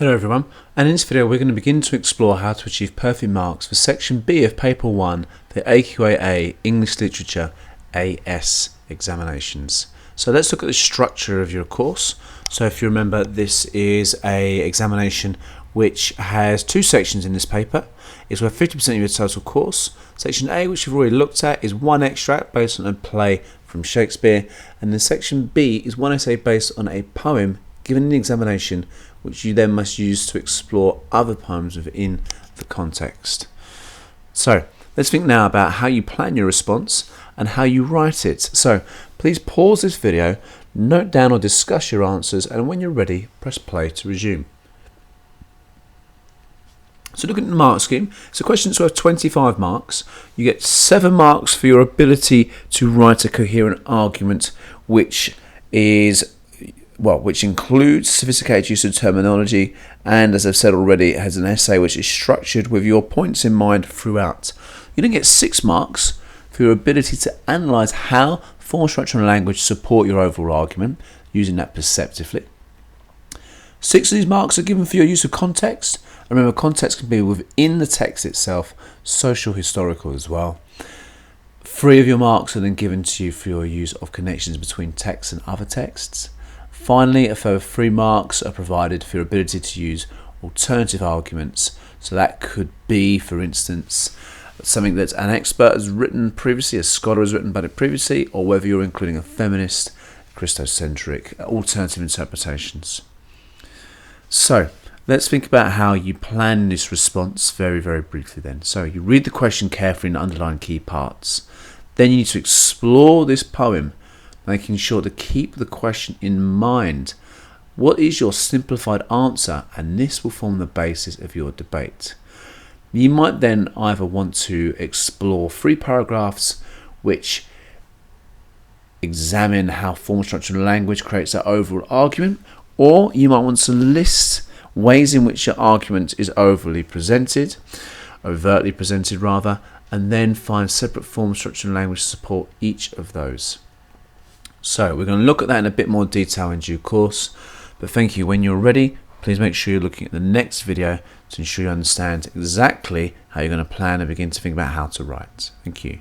Hello everyone, and in this video we're going to begin to explore how to achieve perfect marks for Section B of Paper 1, the AQA English Literature AS examinations. So let's look at the structure of your course. So if you remember, this is an examination which has two sections in this paper. It's worth 50% of your total course. Section A, which we've already looked at, is one extract based on a play from Shakespeare, and then Section B is one essay based on a poem given in the examination, which you then must use to explore other poems within the context. So let's think now about how you plan your response and how you write it. So please pause this video, note down or discuss your answers, and when you're ready, press play to resume. So looking at the mark scheme, it's a question that's worth 25 marks. You get 7 marks for your ability to write a coherent argument, which includes sophisticated use of terminology, and as I've said already, it has an essay which is structured with your points in mind throughout. You then get 6 marks for your ability to analyse how form, structure and language support your overall argument, using that perceptively. 6 of these marks are given for your use of context. Remember, context can be within the text itself, social, historical as well. 3 of your marks are then given to you for your use of connections between texts and other texts. Finally, a further 3 marks are provided for your ability to use alternative arguments. So that could be, for instance, something that an expert has written previously, a scholar has written about it previously, or whether you're including a feminist, Christocentric, alternative interpretations. So let's think about how you plan this response very, very briefly then. So you read the question carefully and underline key parts. Then you need to explore this poem, making sure to keep the question in mind. What is your simplified answer? And this will form the basis of your debate. You might then either want to explore 3 paragraphs which examine how form, structure and language creates that overall argument, or you might want to list ways in which your argument is overtly presented, and then find separate form, structure and language to support each of those. So we're going to look at that in a bit more detail in due course, but thank you. When you're ready, please make sure you're looking at the next video to ensure you understand exactly how you're going to plan and begin to think about how to write. Thank you.